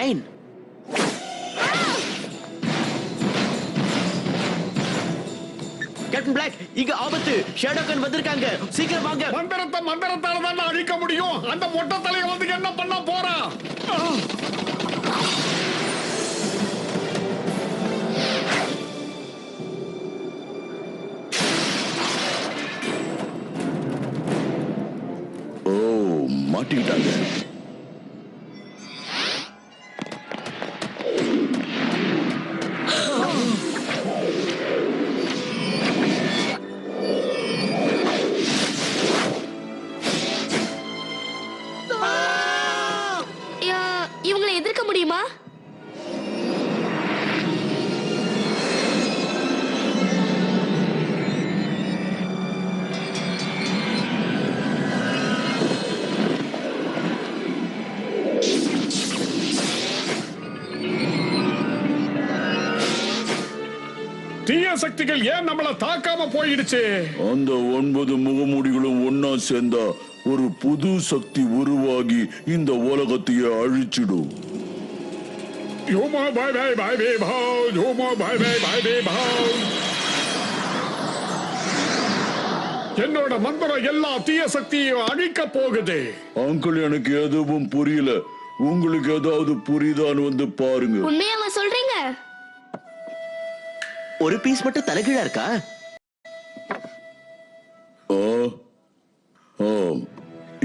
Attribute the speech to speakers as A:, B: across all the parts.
A: 9. Captain black, இங்க ஆபத்து. ஷேடோகன் வந்திருக்காங்க. சீக்கிரம் வாங்க.
B: மந்திரத்தால தான் அழிக்க முடியும். அந்த மொட்டை தலையை வந்து என்ன பண்ண போறான்?
C: ஓ, மாட்டிக்கிட்டாங்க.
D: இவங்களை எதிர்க்க முடியுமா?
B: தீய சக்திகள் ஏன் நம்மள தாக்காம போயிடுச்சு?
C: அந்த 9 முகமூடிகளும் ஒன்னா சேர்ந்தா ஒரு புது சக்தி உருவாகி இந்த உலகத்தையே அழிச்சிடும்.
B: என்னோட மந்திரம் எல்லா தீய சக்தியையும் அழிக்க போகுது.
C: அங்கிள், எனக்கு எதுவும் புரியல. உங்களுக்கு ஏதாவது புரியுதான்னு வந்து பாருங்க.
D: உண்மையாவா சொல்றீங்க?
A: ஒரு பீஸ் மட்டும் தலைகீழா இருக்கா?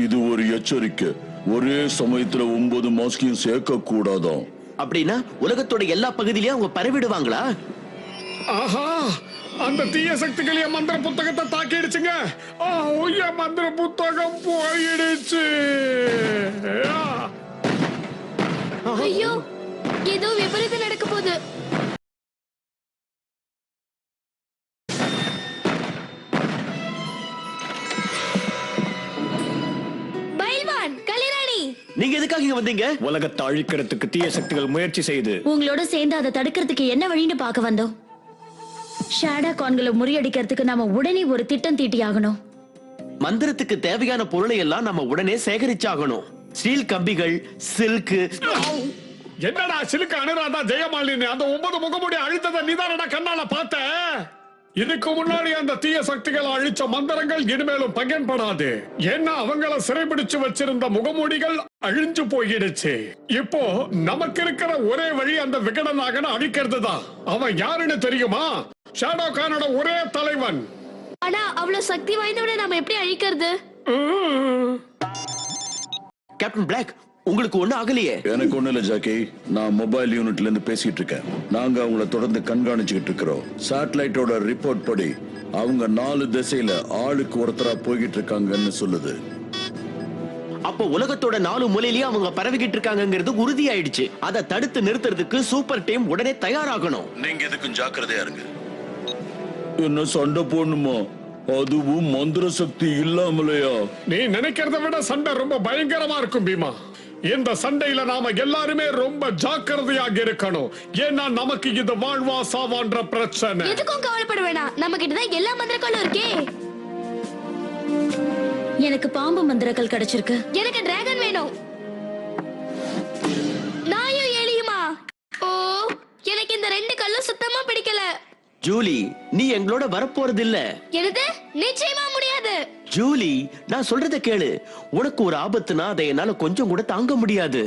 C: இது ஒரு எச்சரிக்கை. ஒரே சமயத்துல 9 மாஸ்கையும் சேர்க்க கூடாதான்.
A: அப்படின்னா உலகத்தோட எல்லா பகுதியிலயும் அவங்க பரவிடுவாங்களா?
B: ஆஹா, அந்த தீய சக்திகள் என் மந்திர புத்தகத்தை தாக்கிடுச்சுங்க. என் மந்திர புத்தகம் போயிடுச்சு.
D: ஐயோ, ஏதோ விபரீதம் நடக்க போகுது.
A: நீங்க எதுக்காக இங்க வந்தீங்க?
E: உலகத்தை அழிக்கிறதுக்கு தீய சக்திகள் முயற்சி செய்து
F: உங்களோட சேர்ந்து அதை தடுக்கிறதுக்கு என்ன வழின்னு பார்க்க வந்தோம். ஷேடோ கான்களை முறியடிக்கிறதுக்கு நாம உடனே ஒரு திட்டம் தீட்டியாகணும்.
A: மந்திரத்துக்கு தேவையான பொருளை எல்லாம் நம்ம உடனே சேகரிச்சாகணும். ஸ்டீல் கம்பிகள், சில்க்.
B: என்னடா சிலுக்கு அனுராதா ஜெயமாலினி அந்த 9 முகமுடி அழித்ததை நீதானடா கண்ணால பார்த்த? இதுக்கு முன்னாடி அந்த தீய சக்திகள் அழிச்ச மந்திரங்கள் இனிமேலும் பயன்படாது. ஏன்னா அவங்கள சிறைபிடிச்சு வச்சிருந்த முகமூடிகள் அழிஞ்சு போயிடுச்சு. இப்போ நமக்கு இருக்கிற ஒரே வழி அந்த விகடநாகனை அழிக்கிறது தான். அவன் யாருன்னு தெரியுமா? ஷேடோ கானோட ஒரே தலைவன்.
D: ஆனா அவ்வளவு சக்தி வாய்ந்தவனை நாம எப்படி அழிக்கிறது?
A: கேப்டன் பிளாக், உங்களுக்கு ஒண்ணு ஆகலையே?
C: எனக்கு ஒண்ணு இல்ல ஜாக்கி. நான் மொபைல் யூனிட்ல இருந்து பேசிட்டு இருக்கேன். நாங்க அவங்கள தொடர்ந்து கண்காணிச்சுக்கிட்டு இருக்கிறோம். சேட்டலைட்டோட ரிப்போர்ட் படி அவங்க 4 திசையில ஆளுக்கு ஒருத்தரா போய்கிட்டு இருக்காங்கன்னு சொல்லுது.
A: அப்போ உலகத்தோட 4 மூலையிலயும் அவங்க பரவிக்கிட்டு இருக்காங்கிறது உறுதியாயிடுச்சு. அதை தடுத்து நிறுத்துறதுக்கு சூப்பர் டீம் உடனே தயாராகணும்.
C: நீங்க எதுக்கும் ஜாக்கிரதையா இருங்க. என்ன சண்டை போடணுமா? அதுவும் மந்திர சக்தி இல்லாமலையா?
B: நீ நினைக்கிறத விட சண்டை ரொம்ப பயங்கரமா இருக்கும் பீமா. இந்த சண்டையில நாம எல்லாருமே ரொம்ப ஜாக்கிரதையாக இருக்கணும். ஏன்னா நமக்கு இது வாழ்வா சாவான்ற பிரச்சனை.
D: எதுக்கும் கவலைப்பட வேணாம். நம்ம கிட்டதான் எல்லா மந்திரங்களும் இருக்கே.
F: எனக்கு பாம்பு மந்திரங்கள் கிடைச்சிருக்கு.
D: எனக்கு டிராகன் வேணும். நாயும் எலியுமா? ஓ, எனக்கு இந்த 2 கல்லும் சுத்தமா பிடிக்கல.
A: ஜூலி, நீ எங்களோட வரப்போறது இல்ல.
D: என்னது? நிச்சயமா முடியாது.
A: ஜூலி, நான் சொல்றத கேளு. உனக்கு ஒரு ஆபத்துனா அதை என்னால கொஞ்சம் கூட தாங்க முடியாது.